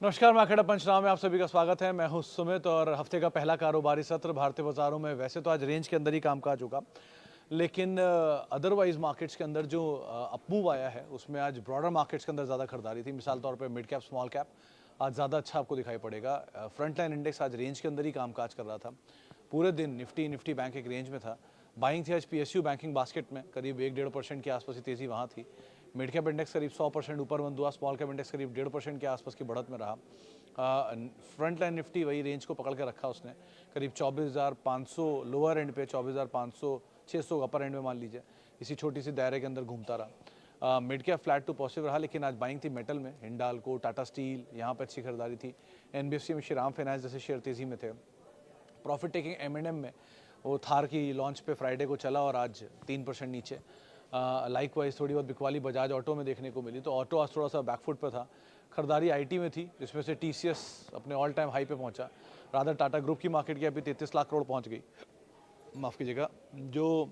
नमस्कार, मार्केट पंचनामे में आप सभी का स्वागत है। मैं हूं सुमित और हफ्ते का पहला कारोबारी सत्र भारतीय बाजारों में वैसे तो आज रेंज के अंदर ही कामकाज होगा, लेकिन अदरवाइज मार्केट्स के अंदर जो अपमूव आया है उसमें आज ब्रॉडर मार्केट्स के अंदर ज़्यादा खरीदारी थी। मिसाल तौर पे मिड कैप स्मॉल कैप आज ज़्यादा अच्छा आपको दिखाई पड़ेगा। फ्रंट लाइन इंडेक्स आज रेंज के अंदर ही कामकाज कर रहा था। पूरे दिन निफ्टी बैंक एक रेंज में था। बाइंग थी आज पीएसयू बैंकिंग बास्केट में, करीब 1-1.5% के आसपास की तेज़ी वहाँ थी। मिड कैप इंडेक्स करीब 100% ऊपर बंद हुआ। स्मॉल कैप इंडेक्स करीब 1.5% के आसपास की बढ़त में रहा। फ्रंट लाइन निफ्टी वही रेंज को पकड़ के रखा उसने, करीब 24,500 लोअर एंड पे 24,500 600 अपर एंड में मान लीजिए, इसी छोटी सी दायरे के अंदर घूमता रहा। Mid cap flat to positive रहा, लेकिन आज बाइंग थी मेटल में, हिंडाल्को, टाटा स्टील, यहाँ पर अच्छी खरीदारी थी। एनबीएफसी में श्रीराम फाइनेंस जैसे शेयर तेजी में थे। प्रॉफिट टेकिंग एम में वो थार की लॉन्च पे फ्राइडे को चला और आज 3% नीचे। लाइकवाइज थोड़ी बहुत बिकवाली बजाज ऑटो में देखने को मिली, तो ऑटो आज थोड़ा सा बैकफुट पर था। खरीदारी आईटी में थी, जिसमें से टीसीएस अपने ऑल टाइम हाई पे पहुंचा। रादर टाटा ग्रुप की मार्केट कैप भी 33 लाख करोड़ पहुंच गई, माफ़ कीजिएगा। जो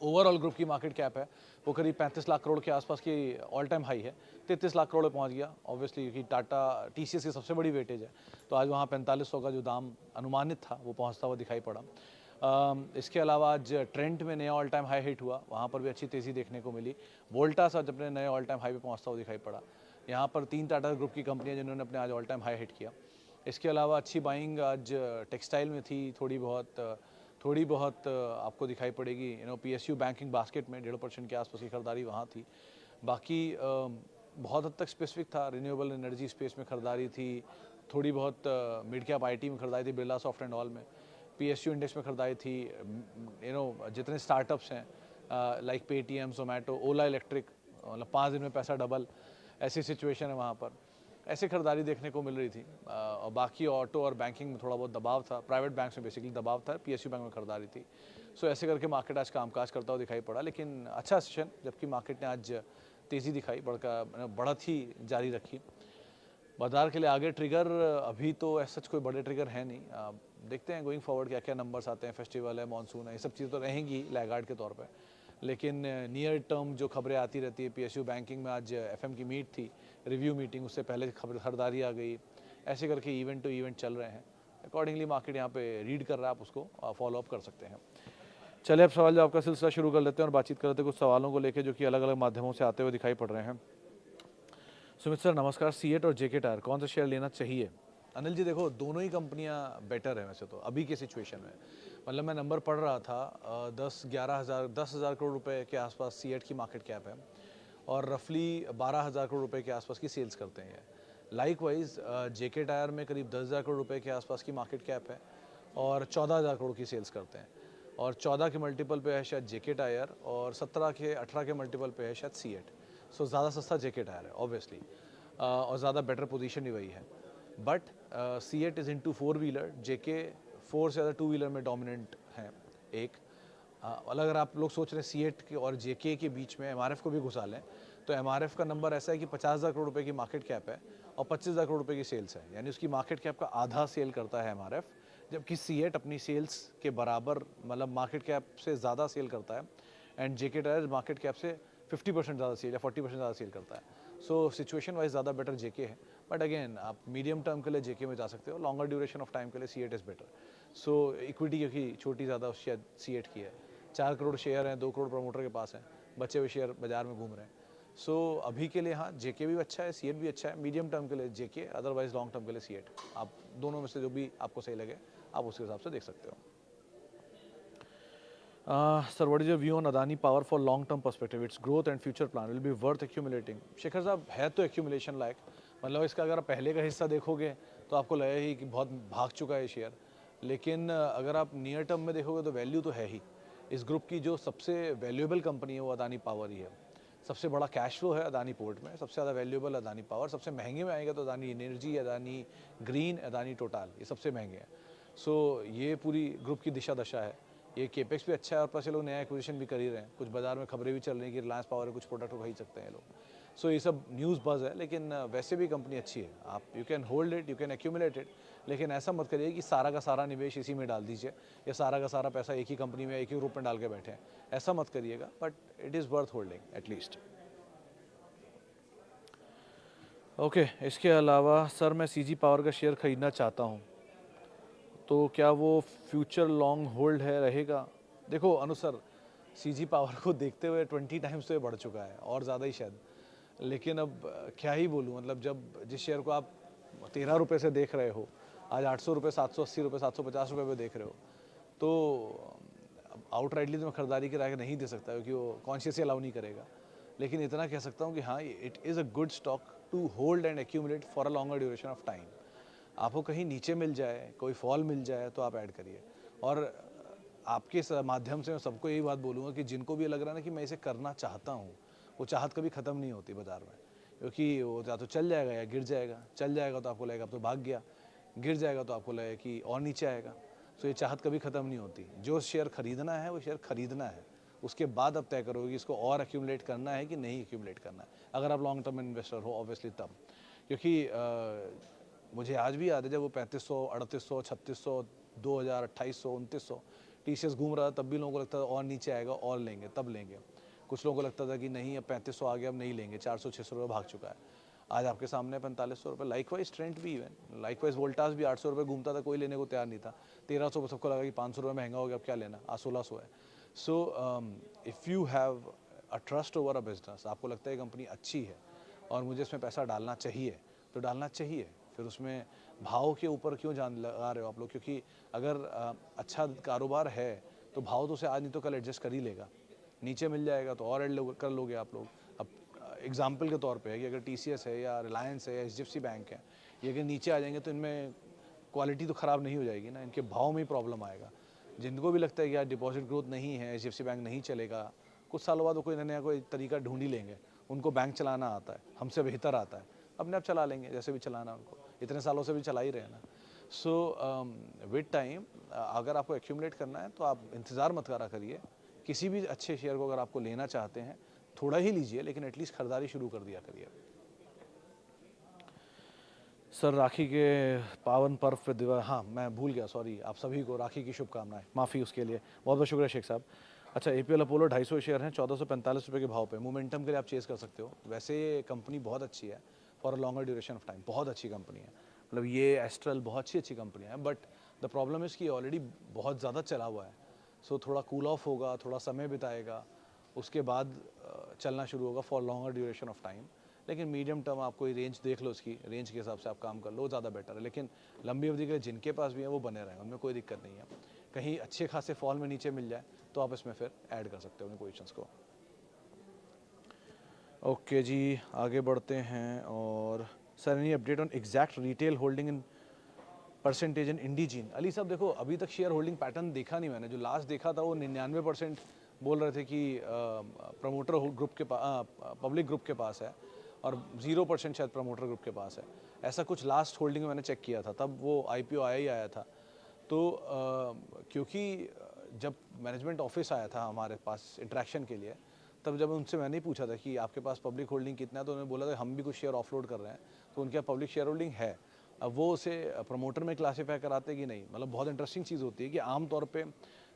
ओवरऑल ग्रुप की मार्केट कैप है वो करीब 35 लाख करोड़ के आसपास की ऑल टाइम हाई है, 33 लाख करोड़ पे पहुंच गया। ऑब्वियसली क्योंकि टाटा टीसीएस की सबसे बड़ी वेटेज है, तो आज वहाँ 4500 का जो दाम अनुमानित था वो पहुँचता हुआ दिखाई पड़ा। इसके अलावा आज ट्रेंट में नया ऑल टाइम हाई हिट हुआ, वहाँ पर भी अच्छी तेज़ी देखने को मिली। वोल्टास आज अपने नए ऑल टाइम हाई पे पहुँचता हुआ दिखाई पड़ा। यहाँ पर 3 टाटा ग्रुप की कंपनियाँ जिन्होंने अपने आज ऑल टाइम हाई हिट किया। इसके अलावा अच्छी बाइंग आज टेक्सटाइल में थी, थोड़ी बहुत आपको दिखाई पड़ेगी पीएसयू बैंकिंग बास्केट में 1.5% के आसपास की खरीदारी वहाँ थी। बाकी बहुत हद तक स्पेसिफिक था, रिन्यूएबल एनर्जी स्पेस में खरीदारी थी, थोड़ी बहुत मिड कैप आईटी में खरीदारी थी, बिरला सॉफ्ट एंड ऑल में। पीएसयू इंडेक्स में खरीदारी थी। जितने स्टार्टअप्स हैं लाइक पेटीएम, जोमेटो, ओला इलेक्ट्रिक, मतलब 5 दिन में पैसा डबल, ऐसी सिचुएशन है वहाँ पर। ऐसी खरीदारी देखने को मिल रही थी। और बाकी ऑटो और बैंकिंग में थोड़ा बहुत दबाव था, प्राइवेट बैंक्स में बेसिकली दबाव था, पीएसयू बैंक में खरीदारी थी। सो ऐसे करके मार्केट आज कामकाज करता हुआ दिखाई पड़ा, लेकिन अच्छा सेशन, जबकि मार्केट ने आज तेज़ी दिखाई, बढ़त ही जारी रखी। बाजार के लिए आगे ट्रिगर अभी तो ऐसा कोई बड़े ट्रिगर है नहीं। देखते हैं गोइंग फॉरवर्ड क्या क्या नंबर्स आते हैं, फेस्टिवल है, मानसून है, ये सब चीज़ तो रहेंगी लैगार्ड के तौर पे। लेकिन नियर टर्म जो खबरें आती रहती है, पीएसयू बैंकिंग में आज एफएम की मीट थी, रिव्यू मीटिंग, उससे पहले खरीदारी आ गई। ऐसे करके इवेंट टू इवेंट चल रहे हैं। अकॉर्डिंगली मार्केट यहाँ पे रीड कर रहा है, आप उसको फॉलो अप कर सकते हैं। चलिए अब सवाल जवाब का सिलसिला शुरू कर लेते हैं और बातचीत कर लेते हैं कुछ सवालों को लेकर जो कि अलग अलग माध्यमों से आते हुए दिखाई पड़ रहे हैं। सुमित सर नमस्कार, सीएट और जेके टायर कौन सा शेयर लेना चाहिए? अनिल जी देखो, दोनों ही कंपनियां बेटर है वैसे तो अभी की सिचुएशन में। मतलब मैं नंबर पढ़ रहा था, 10,000 करोड़ रुपए के आसपास सीएट की मार्केट कैप है और रफली 12,000 करोड़ रुपए के आसपास की सेल्स करते हैं। लाइकवाइज जेके टायर में करीब 10,000 करोड़ रुपए के आसपास की मार्केट कैप है और 14,000 करोड़ की सेल्स करते हैं। और 14 के मल्टीपल पे है शायद जेके टायर और 18 के मल्टीपल पे है शायद सीएट। सो ज़्यादा सस्ता जेके टायर है ऑब्वियसली, और ज़्यादा बेटर पोजीशन ही वही है। But CEAT is into 4 wheeler, JK 4 से ज़्यादा 2 व्हीलर में डोमिनेंट है। एक अगर आप लोग सोच रहे हैं सीएट और जेके के बीच में एमआरएफ को भी घुसा लें, तो एमआरएफ का नंबर ऐसा है कि 50,000 करोड़ रुपए की मार्केट कैप है और 25,000 करोड़ रुपए की सेल्स है, यानी उसकी मार्केट कैप का आधा सेल करता है एमआरएफ, जबकि सीएट अपनी सेल्स के बराबर, मतलब मार्केट कैप से ज़्यादा सेल करता है। And JK tyre market cap से 50% ज़्यादा सेल या 40% ज़्यादा सेल करता है। सो सिचुएशन वाइज ज़्यादा बेटर जेके है, बट अगेन आप मीडियम टर्म के लिए जेके में जा सकते हो, लॉन्गर ड्यूरेशन ऑफ टाइम के लिए CEAT is better. So equity क्योंकि छोटी ज़्यादा शायद सीएट की है, 4 करोड़ शेयर हैं, 2 करोड़ प्रमोटर के पास हैं, बचे हुए शेयर बाजार में घूम रहे हैं। सो अभी के लिए हाँ, जेके भी अच्छा है, सीएट भी अच्छा है। मीडियम टर्म के लिए जेके, अदरवाइज लॉन्ग टर्म के लिए सीएट। आप दोनों में से जो भी आपको सही लगे आप उसके हिसाब से देख सकते हो। Sir what is your view on Adani power for long term perspective, it's growth and future plan will be worth accumulating? Shekhar साहब, है तो एक्यूमुलेशन लायक, मतलब इसका अगर आप पहले का हिस्सा देखोगे तो आपको लगेगा ही कि बहुत भाग चुका है शेयर, लेकिन अगर आप नियर टर्म में देखोगे तो वैल्यू तो है ही। इस ग्रुप की जो सबसे वैल्यूएबल कंपनी है वो अदानी पावर ही है। सबसे बड़ा कैश फ्लो है अदानी पोर्ट में, सबसे ज़्यादा वैल्यूएबल अदानी पावर, सबसे महंगे में आएगा तो Adani energy, Adani green, Adani total, ये सबसे महंगे हैं। सो ये पूरी ग्रुप की दिशा दशा है। ये केपेक्स भी अच्छा है और प्लस ये लोग नया एक्विजिशन भी कर ही रहे हैं। कुछ बाजार में खबरें भी चल रही हैं कि रिलायंस पावर है, कुछ प्रोडक्ट खरीद सकते हैं ये लोग। सो ये सब न्यूज़ बज़ है, लेकिन वैसे भी कंपनी अच्छी है। आप you can hold it, you can accumulate it, लेकिन ऐसा मत करिए कि सारा का सारा निवेश इसी में डाल दीजिए या सारा का सारा पैसा एक ही कंपनी में, एक ही ग्रुप में डाल के बैठे हैं, ऐसा मत करिएगा। But it is worth holding at least. Okay, इसके अलावा सर मैं सीजी पावर का शेयर खरीदना चाहता हूँ, तो क्या वो फ्यूचर लॉन्ग होल्ड है रहेगा? देखो अनु सर, सीजी पावर को देखते हुए 20 टाइम्स तो ये बढ़ चुका है और ज़्यादा ही शायद। लेकिन अब क्या ही बोलूँ, मतलब जब जिस शेयर को आप 13 रुपये से देख रहे हो, आज 800 रुपये, 780 रुपये, 750 रुपये पे देख रहे हो, तो आउटराइटली तो मैं खरीदारी की राय नहीं दे सकता क्योंकि वो कॉन्शियसली अलाउ नहीं करेगा। लेकिन इतना कह सकता हूँ कि हाँ, it is a good stock to hold and accumulate for a longer duration of time. आपको कहीं नीचे मिल जाए, कोई फॉल मिल जाए तो आप ऐड करिए। और आपके माध्यम से मैं सबको यही बात बोलूँगा कि जिनको भी लग रहा है ना कि मैं इसे करना चाहता हूँ, वो चाहत कभी ख़त्म नहीं होती बाज़ार में, क्योंकि वो या तो चल जाएगा या गिर जाएगा। चल जाएगा तो आपको लगेगा अब तो भाग गया, गिर जाएगा तो आपको लगेगा कि और नीचे आएगा। तो ये चाहत कभी ख़त्म नहीं होती। जो शेयर खरीदना है वो शेयर खरीदना है, उसके बाद अब तय करोगे कि इसको और एक्यूमुलेट करना है कि नहीं एक्यूमुलेट करना है, अगर आप लॉन्ग टर्म इन्वेस्टर हो ऑब्वियसली तब। क्योंकि मुझे आज भी याद है जब वो 3500, 3800, 3600, 2000, 2800, 2900 टीसीएस घूम रहा था, तब भी लोगों को लगता था और नीचे आएगा और लेंगे, तब लेंगे। कुछ लोगों को लगता था कि नहीं अब 3500 आ गया, अब नहीं लेंगे, 400-600 रुपये भाग चुका है। आज आपके सामने 4500 रुपये। लाइकवाइज ट्रेंड भी इवन लाइकवाइज वोल्टास भी 800 रुपये घूमता था, कोई लेने को तैयार नहीं था। 1300 पर सबको लगा कि 500 रुपये महंगा हो गया, अब क्या लेना, आज 1600 है। So if you have a trust over a business, आपको लगता है कंपनी अच्छी है और मुझे इसमें पैसा डालना चाहिए, तो डालना चाहिए। फिर उसमें भाव के ऊपर क्यों जान लगा रहे हो आप लोग, क्योंकि अगर अच्छा कारोबार है तो भाव तो उसे आज नहीं तो कल एडजस्ट कर ही लेगा। नीचे मिल जाएगा तो और ऐड कर लोगे आप लोग। अब एग्जाम्पल के तौर पे है कि अगर टीसीएस है या रिलायंस है या एचडीएफसी बैंक है, ये अगर नीचे आ जाएंगे तो इनमें क्वालिटी तो ख़राब नहीं हो जाएगी ना, इनके भाव में ही प्रॉब्लम आएगा। जिनको भी लगता है कि यार डिपॉजिट ग्रोथ नहीं है, एचडीएफसी बैंक नहीं चलेगा, कुछ सालों बाद वो कोई नया कोई तरीका ढूंढ ही लेंगे। उनको बैंक चलाना आता है, हमसे बेहतर आता है, अपने आप चला लेंगे जैसे भी चलाना उनको, इतने सालों से भी चला ही रहे ना। सो विद टाइम अगर आपको एक्यूमुलेट करना है तो आप इंतज़ार मत करा करिए। किसी भी अच्छे शेयर को अगर आपको लेना चाहते हैं, थोड़ा ही लीजिए, लेकिन एटलीस्ट खरीदारी शुरू कर दिया करिए। सर राखी के पावन पर्व पे हाँ मैं भूल गया, सॉरी, आप सभी को राखी की शुभकामनाएं, माफ़ी उसके लिए, बहुत बहुत शुक्रिया शेख साहब। अच्छा, एपीएल अपोलो 250 शेयर हैं 1445 रुपये के भाव पे। मोमेंटम के लिए आप चेज़ कर सकते हो। वैसे ये कंपनी बहुत अच्छी है for a longer duration of time, बहुत अच्छी कंपनी है। मतलब ये एस्ट्रल बहुत अच्छी कंपनी है, बट द प्रॉब्लम इज़ कि ऑलरेडी बहुत ज़्यादा चला हुआ है। सो थोड़ा कूल ऑफ होगा, थोड़ा समय बिताएगा, उसके बाद चलना शुरू होगा for longer duration of time. लेकिन मीडियम टर्म आप कोई रेंज देख लो, उसकी रेंज के हिसाब से आप काम कर लो, ज़्यादा बेटर है। लेकिन लंबी अवधि के लिए जिनके पास भी है वो बने रहें, उनमें कोई दिक्कत नहीं है। कहीं अच्छे खासे फॉल में नीचे मिल जाए तो आप इसमें फिर ऐड कर सकते हो अपनी पोजीशंस को। ओके जी, आगे बढ़ते हैं। और sir any update on exact retail holding in percentage in Indegene? Ali साहब देखो, अभी तक शेयर होल्डिंग पैटर्न देखा नहीं मैंने। जो लास्ट देखा था वो 99% बोल रहे थे कि प्रमोटर ग्रुप के पब्लिक ग्रुप के पास है और 0% शायद प्रमोटर ग्रुप के पास है। ऐसा कुछ लास्ट होल्डिंग में मैंने चेक किया था, तब वो आईपीओ आया ही आया था। तो क्योंकि जब मैनेजमेंट ऑफिस आया था हमारे पास इंटरेक्शन के लिए, तब जब उनसे मैंने ही पूछा था कि आपके पास पब्लिक होल्डिंग कितना है, तो उन्होंने बोला था हम भी कुछ शेयर ऑफलोड कर रहे हैं। तो उनके पब्लिक शेयर होल्डिंग है। अब वो उसे प्रमोटर में क्लासीफाई कराते कि नहीं, मतलब बहुत इंटरेस्टिंग चीज़ होती है कि आमतौर पे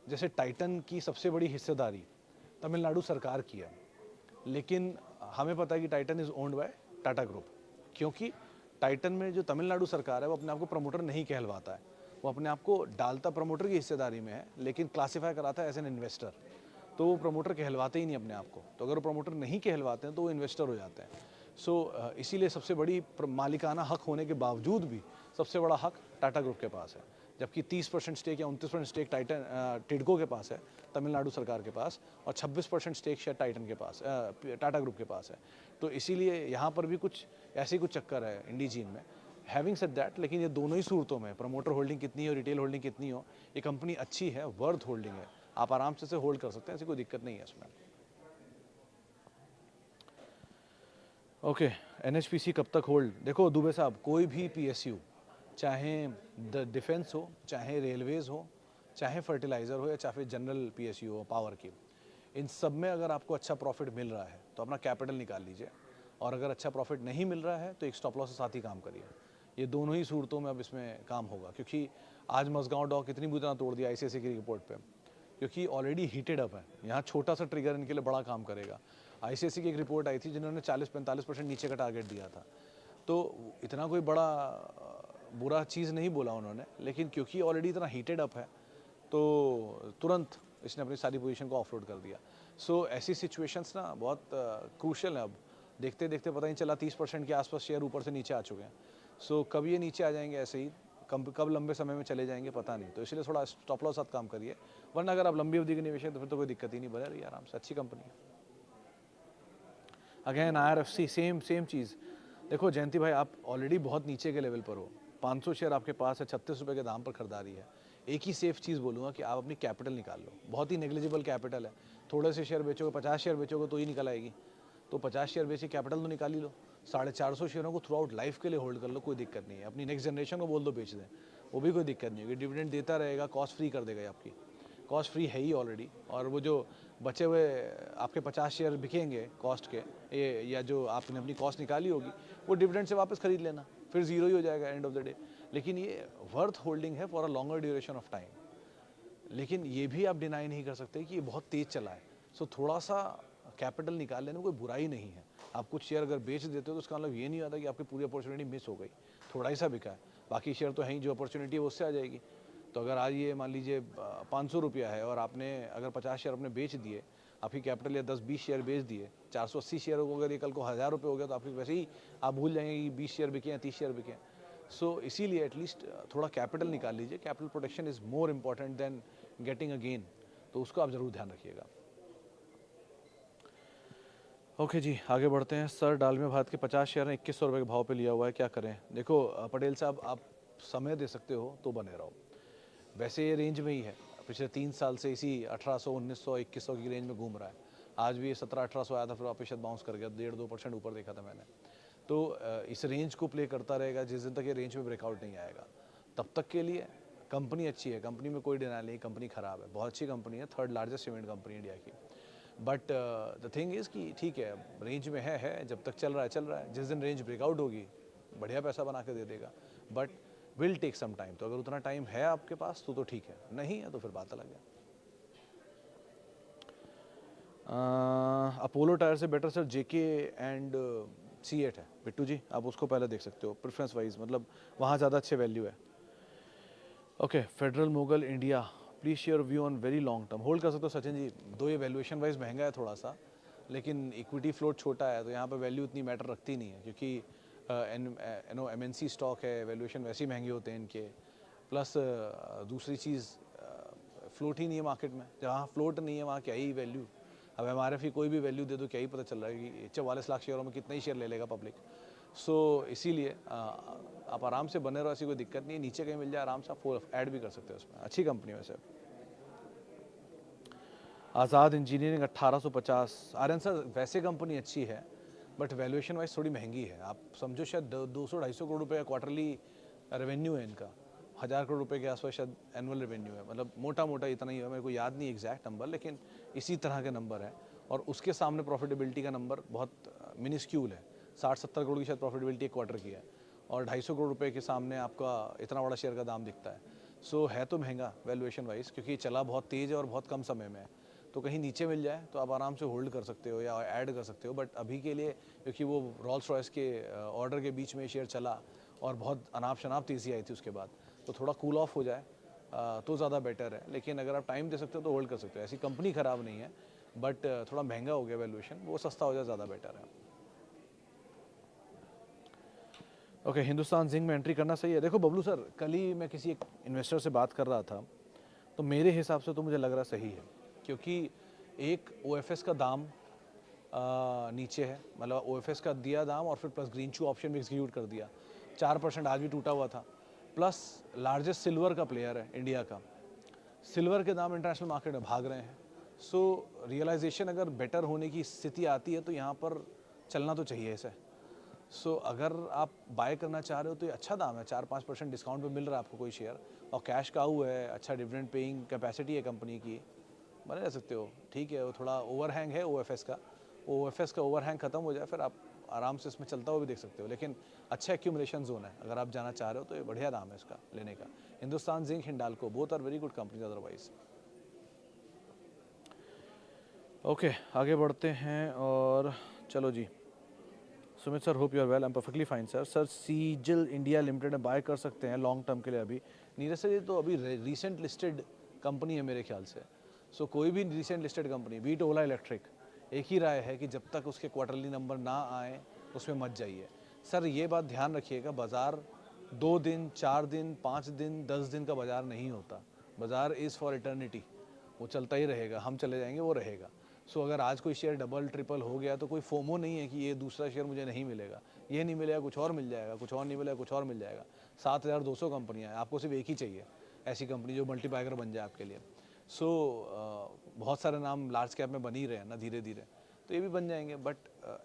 जैसे टाइटन की सबसे बड़ी हिस्सेदारी तमिलनाडु सरकार की है, लेकिन हमें पता है कि Titan is owned by Tata group. क्योंकि टाइटन में जो तमिलनाडु सरकार है वो अपने आप को प्रमोटर नहीं कहलवाता है, वो अपने आप को डालता प्रमोटर की हिस्सेदारी में है, लेकिन क्लासीफाई कराता है एज एन इन्वेस्टर। तो वो प्रमोटर कहलवाते ही नहीं अपने आप को। तो अगर वो प्रमोटर नहीं कहलवाते हैं तो वो इन्वेस्टर हो जाते हैं। सो इसीलिए सबसे बड़ी मालिकाना हक होने के बावजूद भी सबसे बड़ा हक टाटा ग्रुप के पास है, जबकि 30% स्टेक या 29% स्टेक टाइटन टिडको के पास है, तमिलनाडु सरकार के पास, और 26% स्टेक शायद टाइटन के पास, टाटा ग्रुप के पास है। तो इसीलिए यहाँ पर भी कुछ ऐसे कुछ चक्कर है इंडीजीन में। हैविंग सेड दैट, लेकिन ये दोनों ही सूरतों में प्रमोटर होल्डिंग कितनी हो, रिटेल होल्डिंग कितनी हो, ये कंपनी अच्छी है, वर्थ होल्डिंग है, आप आराम से इसे होल्ड कर सकते हैं, ऐसी कोई दिक्कत नहीं है इसमें। ओके, एनएचपीसी कब तक होल्ड? देखो दुबे साहब, कोई भी पीएसयू, चाहे डिफेंस हो, चाहे रेलवेज़ हो, चाहे फर्टिलाइज़र हो, या चाहे जनरल पीएसयू हो पावर की, इन सब में अगर आपको अच्छा प्रॉफिट मिल रहा है तो अपना कैपिटल निकाल लीजिए, और अगर अच्छा प्रॉफिट नहीं मिल रहा है तो एक स्टॉप लॉस के साथ ही काम करिए। ये दोनों ही सूरतों में अब इसमें काम होगा, क्योंकि आज मजगांव डॉक कितनी बुरी तरह तोड़ दिया आईसीआईसीआई की रिपोर्ट पे, क्योंकि ऑलरेडी हीटेड अप है। यहाँ छोटा सा ट्रिगर इनके लिए बड़ा काम करेगा। आईसीआईसीआई की एक रिपोर्ट आई थी जिन्होंने 40-45% नीचे का टारगेट दिया था, तो इतना कोई बड़ा बुरा चीज़ नहीं बोला उन्होंने, लेकिन क्योंकि ऑलरेडी इतना हीटेड अप है तो तुरंत इसने अपनी सारी पोजीशन को ऑफलोड कर दिया। सो ऐसी सिचुएशंस ना बहुत क्रूशल है। अब देखते देखते पता नहीं चला 30% के आसपास शेयर ऊपर से नीचे आ चुके हैं। सो कब ये नीचे आ जाएंगे ऐसे ही, कब लंबे समय में चले जाएंगे पता नहीं, तो इसलिए थोड़ा स्टॉप लॉस साथ काम करिए, वरना अगर आप लंबी अवधि के निवेश हैं तो फिर तो कोई दिक्कत ही नहीं, बने रहिए आराम से, अच्छी कंपनी है। अगेन IRFC सेम चीज़। देखो जयंती भाई, आप ऑलरेडी बहुत नीचे के लेवल पर हो, 500 शेयर आपके पास है, 36 रुपये के दाम पर खरीदारी है। एक ही सेफ चीज़ बोलूँगा कि आप अपनी कैपिटल निकाल लो, बहुत ही नेग्लिजिबल कैपिटल है। थोड़े से शेयर बेचोगे, 50 शेयर बेचोगे तो ही निकल आएगी, तो 50 शेयर बेची कैपिटल तो निकाल ही लो। 450 शेयरों को थ्रू आउट लाइफ के लिए होल्ड कर लो, कोई दिक्कत नहीं है। अपनी नेक्स्ट जनरेशन को बोल दो बेच दें, वो भी कोई दिक्कत नहीं होगी। डिविडेंड देता रहेगा, कॉस्ट फ्री कर देगा ये आपकी, कॉस्ट फ्री है ही ऑलरेडी। और वो जो बचे हुए आपके 50 शेयर बिकेंगे कॉस्ट के, ये या जो आपने अपनी कॉस्ट निकाली होगी, वो डिविडेंड से वापस खरीद लेना, फिर जीरो ही हो जाएगा एंड ऑफ द डे। लेकिन ये वर्थ होल्डिंग है for a longer duration of time. लेकिन ये भी आप डिनाई नहीं कर सकते कि ये बहुत तेज़ चला है। सो थोड़ा सा कैपिटल निकाल लेने में कोई बुराई नहीं है। आप कुछ शेयर अगर बेच देते हो तो उसका मतलब ये नहीं होता कि आपकी पूरी अपॉर्चुनिटी मिस हो गई, थोड़ा ही सा बिका है, बाकी शेयर तो है ही, जो अपॉर्चुनिटी है वो उससे आ जाएगी। तो अगर आज ये मान लीजिए 500 रुपया है और आपने अगर 50 शेयर अपने बेच दिए, आपकी कैपिटल या 10-20 शेयर बेच दिए, 480 शेयर को अगर ये कल को 1000 रुपये हो गया तो आपकी वैसे ही आप भूल जाएंगे कि 20 शेयर बिके या 30 शेयर बिके। सो इसीलिए एटलीस्ट थोड़ा कैपिटल निकाल लीजिए। Capital protection is more important than getting a gain, तो उसको आप ज़रूर ध्यान रखिएगा। ओके जी, आगे बढ़ते हैं। सर, डालमिया भारत के 50 शेयर हैं, 2100 रुपये के भाव पे लिया हुआ है, क्या करें? देखो पटेल साहब, आप समय दे सकते हो तो बने रहो। वैसे ये रेंज में ही है, पिछले 3 साल से इसी 1800, 1900, 2100 की रेंज में घूम रहा है। आज भी ये 1700-1800 आया था, फिर वापस शायद बाउंस कर गया, 1.5-2% ऊपर देखा था मैंने। तो इस रेंज को प्ले करता रहेगा जिस दिन तक ये रेंज में ब्रेकआउट नहीं आएगा। तब तक के लिए कंपनी अच्छी है, कंपनी में कोई डिनाई नहीं, कंपनी ख़राब है, बहुत अच्छी कंपनी है, 3rd largest cement company India की। बट द थिंग इज़ कि ठीक है, रेंज में है, जब तक चल रहा है चल रहा है, जिस दिन रेंज ब्रेकआउट होगी बढ़िया पैसा बना के दे देगा, but will take some time. तो अगर उतना टाइम है आपके पास तो ठीक है, नहीं है तो फिर बात अलग है। अपोलो टायर से better sir JK and C8 है बिट्टू जी, आप उसको पहले देख सकते हो प्रेफरेंस वाइज, मतलब वहाँ ज़्यादा अच्छे वैल्यू है। Okay, Federal Mogul India, please share view on very long term. Hold कर सकते हो सचिन जी, दो ये वैल्यूएशन वाइज महंगा है थोड़ा सा, लेकिन इक्विटी फ्लोट छोटा है तो यहाँ पे वैल्यू इतनी मैटर रखती नहीं है, क्योंकि MNC स्टॉक है, वैल्यूएशन वैसे ही महंगे होते हैं इनके। प्लस दूसरी चीज़, फ्लोट ही नहीं है मार्केट में, जहाँ फ्लोट नहीं है वहाँ क्या ही वैल्यू। अब MRF कोई भी वैल्यू दे दो क्या ही पता चल रहा है कि 44 लाख शेयरों में कितना ही शेयर ले लेगा पब्लिक। सो इसीलिए आप आराम से बने रहो, ऐसी कोई दिक्कत नहीं है। नीचे कहीं मिल जाए आराम से आप ऐड भी कर सकते हो उसमें, अच्छी कंपनी वैसे। आज़ाद इंजीनियरिंग 1850। आर्यन सर, वैसे कंपनी अच्छी है बट वैल्यूएशन वाइज थोड़ी महंगी है। आप समझो शायद 200-250 करोड़ रुपये क्वार्टरली रेवेन्यू है इनका, 1000 करोड़ रुपए के आसपास शायद एनुअल रेवेन्यू है, मतलब मोटा मोटा इतना ही है, मेरे को याद नहीं एग्जैक्ट नंबर, लेकिन इसी तरह के नंबर है। और उसके सामने प्रॉफिटेबिलिटी का नंबर बहुत मिनिस्क्यूल है, 60-70 करोड़ की शायद प्रॉफिटेबिलिटी एक क्वार्टर की है, और 250 करोड़ रुपए के सामने आपका इतना बड़ा शेयर का दाम दिखता है। सो है तो महंगा वैल्यूएशन वाइज, क्योंकि चला बहुत तेज़ है और बहुत कम समय में है। तो कहीं नीचे मिल जाए तो आप आराम से होल्ड कर सकते हो या ऐड कर सकते हो, बट अभी के लिए क्योंकि वो रोल्स रॉयस के ऑर्डर के बीच में शेयर चला और बहुत अनाप शनाप तेज़ी आई थी उसके बाद, तो थोड़ा कूल ऑफ हो जाए तो ज़्यादा बेटर है। लेकिन अगर आप टाइम दे सकते हो तो होल्ड कर सकते हो, ऐसी कंपनी ख़राब नहीं है, बट थोड़ा महंगा हो गया वैल्यूएशन, वो सस्ता हो जाए ज़्यादा बेटर है। ओके, हिंदुस्तान जिंक में एंट्री करना सही है? देखो बबलू सर, कल ही मैं किसी एक इन्वेस्टर से बात कर रहा था, तो मेरे हिसाब से तो मुझे लग रहा सही है, क्योंकि एक OFS का दाम नीचे है, मतलब OFS का दिया दाम और फिर प्लस ग्रीन शू ऑप्शन भी एग्जीक्यूट कर दिया, 4% आज भी टूटा हुआ था, प्लस लार्जेस्ट सिल्वर का प्लेयर है इंडिया का, सिल्वर के दाम इंटरनेशनल मार्केट में भाग रहे हैं। सो रियलाइजेशन अगर बेटर होने की स्थिति आती है तो यहाँ पर चलना तो चाहिए इसे। सो अगर आप बाय करना चाह रहे हो तो ये अच्छा दाम है, 4-5% डिस्काउंट पे मिल रहा है आपको कोई शेयर, और कैश काऊ है, अच्छा डिविडेंड पेइंग कैपेसिटी है कंपनी की, बने रह सकते हो। ठीक है, वो थोड़ा ओवरहैंग है OFS का, OFS का ओवरहैंग खत्म हो जाए फिर आप आराम से इसमें चलता हुआ भी देख सकते हो, लेकिन अच्छा एक्यूमुलेशन जोन है, अगर आप जाना चाह रहे हो तो ये बढ़िया दाम है इसका लेने का। Hindustan Zinc, Hindalco, both are very good companies otherwise. Okay, आगे बढ़ते हैं और चलो जी, Sumit sir, hope you are well. I am perfectly fine sir. Sir सीजिल इंडिया लिमिटेड में बाय कर सकते हैं लॉन्ग टर्म के लिए अभी? नीरज सर, ये तो अभी रीसेंट लिस्टेड कंपनी है मेरे ख्याल से। सो कोई भी रीसेंट लिस्टेड कंपनी, बीट ओला इलेक्ट्रिक, एक ही राय है कि जब तक उसके क्वार्टरली नंबर ना आए उसमें मत जाइए। सर ये बात ध्यान रखिएगा, बाज़ार 2 दिन, 4 दिन, 5 दिन, 10 दिन का बाज़ार नहीं होता। बाज़ार इज़ फॉर इटर्निटी, वो चलता ही रहेगा। हम चले जाएंगे, वो रहेगा। सो अगर आज कोई शेयर डबल ट्रिपल हो गया तो कोई फोमो नहीं है कि ये दूसरा शेयर मुझे नहीं मिलेगा, ये नहीं मिलेगा कुछ और मिल जाएगा, कुछ और नहीं मिलेगा कुछ और मिल जाएगा। 7200 कंपनियां हैं, आपको सिर्फ एक ही चाहिए ऐसी कंपनी जो मल्टीप्लायर बन जाए आपके लिए। सो बहुत सारे नाम लार्ज कैप में बन ही रहे हैं ना धीरे धीरे, तो ये भी बन जाएंगे। बट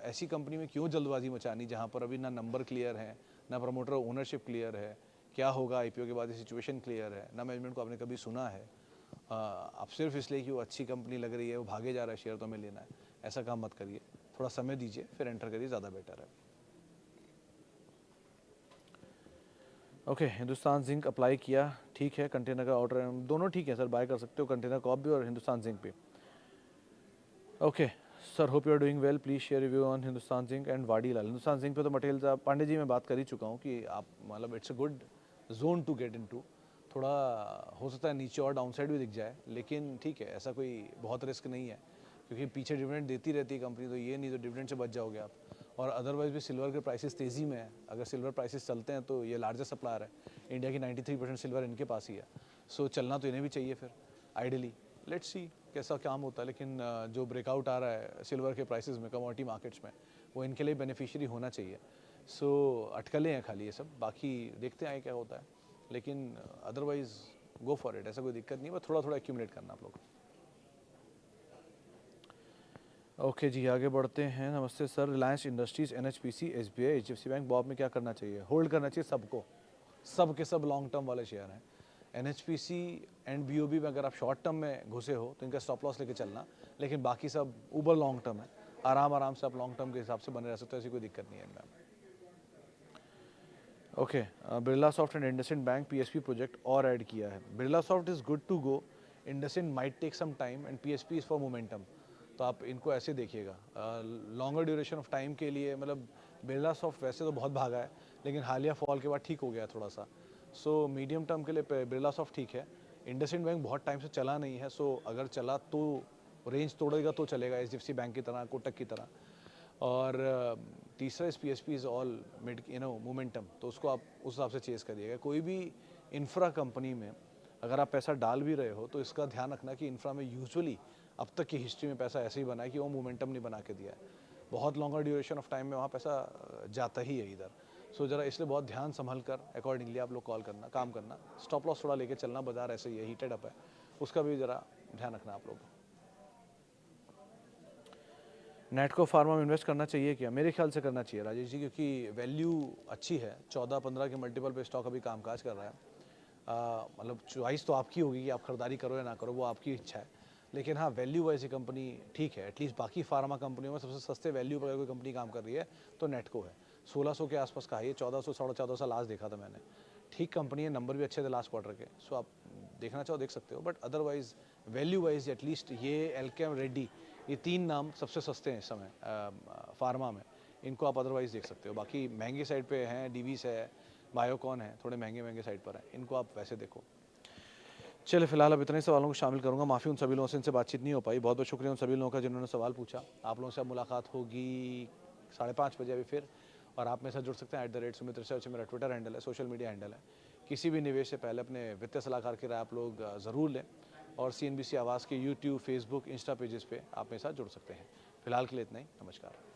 ऐसी कंपनी में क्यों जल्दबाजी मचानी जहाँ पर अभी ना नंबर क्लियर है, ना प्रमोटर ओनरशिप क्लियर है, क्या होगा आईपीओ के बाद ये सिचुएशन क्लियर है, ना मैनेजमेंट को आपने कभी सुना है। आप सिर्फ इसलिए कि वो अच्छी कंपनी लग रही है, वो भागे जा रहा है शेयर तो हमें लेना है, ऐसा काम मत करिए। थोड़ा समय दीजिए फिर एंटर करिए, ज़्यादा बेटर है। ओके, हिंदुस्तान जिंक अप्लाई किया, ठीक है। कंटेनर का ऑर्डर दोनों ठीक है सर, बाय कर सकते हो कंटेनर कॉप भी और हिंदुस्तान जिंक भी। Okay sir, hope you are doing well. Please share review on Hindustan Zinc and Vadilal. Hindustan Zinc पे तो मटेरियल पांडे जी मैं बात कर ही चुका हूँ कि आप मतलब it's a good zone to get into. थोड़ा हो सकता है नीचे और डाउन साइड भी दिख जाए, लेकिन ठीक है, ऐसा कोई बहुत रिस्क नहीं है क्योंकि पीछे डिविडेंड देती रहती है कंपनी, तो ये नहीं तो डिविडेंड से बच जाओगे आप। और अदरवाइज भी सिल्वर के प्राइसेस तेज़ी में है, अगर सिल्वर प्राइसेस चलते हैं तो ये लार्जेस्ट सप्लायर है इंडिया की, 93% सिल्वर इनके पास ही है। सो चलना तो इन्हें भी चाहिए फिर आइडियली। लेट्स सी कैसा काम होता है, लेकिन जो ब्रेकआउट आ रहा है सिल्वर के प्राइसेस में कमोडिटी मार्केट्स में, वो इनके लिए बेनिफिशियरी होना चाहिए। सो अटकलें हैं खाली ये सब, बाकी देखते हैं क्या होता है, लेकिन अदरवाइज गो फॉर इट, ऐसा कोई दिक्कत नहीं है, बस थोड़ा थोड़ा एक्यूमुलेट करना आप लोग। ओके जी, आगे बढ़ते हैं। नमस्ते sir, Reliance industries, NHPC, SBI, HDFC bank, Bob में क्या करना चाहिए? होल्ड करना चाहिए सबको, सब के सब लॉन्ग टर्म वाले शेयर हैं। एनएचपीसी एंड बीओबी में अगर आप शॉर्ट टर्म में घुसे हो तो इनका स्टॉप लॉस लेके चलना, लेकिन बाकी सब ऊबर लॉन्ग टर्म है, आराम आराम से आप लॉन्ग टर्म के हिसाब से बने रह सकते हो, ऐसी कोई दिक्कत नहीं है इनमें। Okay, Birlasoft and IndusInd bank PSP project और ऐड किया है। Birlasoft is good to go, IndusInd might take some time and PSP is for momentum. तो आप इनको ऐसे देखिएगा लॉन्गर ड्यूरेशन ऑफ टाइम के लिए। मतलब बिरला सॉफ्ट वैसे तो बहुत भागा है, लेकिन हालिया फॉल के बाद ठीक हो गया थोड़ा सा। सो मीडियम टर्म के लिए बिरला सॉफ्ट ठीक है। इंडसइंड बैंक बहुत टाइम से चला नहीं है, सो अगर चला तो रेंज तोड़ेगा तो चलेगा, एचडीएफसी बैंक की तरह, कोटक की तरह। और तीसरा इस PSP is all mid momentum, तो उसको आप उस हिसाब से चेज़ करिएगा। कोई भी इंफ्रा कंपनी में अगर आप पैसा डाल भी रहे हो तो इसका ध्यान रखना कि इंफ्रा में यूजुअली अब तक की हिस्ट्री में पैसा ऐसे ही बना है कि वो मोमेंटम नहीं बना के दिया है, बहुत लॉन्गर ड्यूरेशन ऑफ टाइम में वहाँ पैसा जाता ही है इधर। सो ज़रा इसलिए बहुत ध्यान संभल कर अकॉर्डिंगली आप लोग काम करना, स्टॉप लॉस थोड़ा लेके चलना, बाजार ऐसे ही है, हीटेड अप है, उसका भी ज़रा ध्यान रखना आप लोग। नेटको फार्मा में इन्वेस्ट करना चाहिए क्या? मेरे ख्याल से करना चाहिए राजेश जी, क्योंकि वैल्यू अच्छी है, 14-15 के मल्टीपल पे स्टॉक अभी कामकाज कर रहा है। मतलब चॉइस तो आपकी होगी कि आप खरीदारी करो या ना करो, वो आपकी इच्छा है, लेकिन हाँ वैल्यू वाइज ये कंपनी ठीक है। एटलीस्ट बाकी फार्मा कंपनियों में सबसे सस्ते वैल्यू पर अगर कोई कंपनी काम कर रही है तो नेटको है। 1600 के आसपास का है ये, 1400 1450 लास्ट देखा था मैंने। ठीक कंपनी है, नंबर भी अच्छे थे लास्ट क्वार्टर के, सो आप देखना चाहो देख सकते हो, but otherwise value wise at least ये एल्केम रेड्डी, ये 3 नाम सबसे सस्ते हैं इस समय फार्मा में, इनको आप अदरवाइज देख सकते हो। बाकी महंगी साइड पे हैं, डीवीस है, बायोकॉन है, थोड़े महंगे साइड पर हैं, इनको आप वैसे देखो। चलिए फिलहाल अब इतने सवालों को शामिल करूंगा, माफ़ी उन सभी लोगों से इनसे बातचीत नहीं हो पाई। बहुत बहुत शुक्रिया उन सभी लोगों का जिन्होंने सवाल पूछा। आप लोगों से अब मुलाकात होगी 5:30 बजे अभी फिर, और आप मेरे साथ जुड़ सकते हैं @सुमित रिसर्च, मेरा ट्विटर हैंडल है, सोशल मीडिया हैंडल है। किसी भी निवेश से पहले अपने वित्तीय सलाहकार की राय आप लोग ज़रूर लें, और CNBC आवाज़ के यूट्यूब, फेसबुक, इंस्टा पेजेस पे आप मेरे साथ जुड़ सकते हैं। फिलहाल के लिए इतना ही, नमस्कार।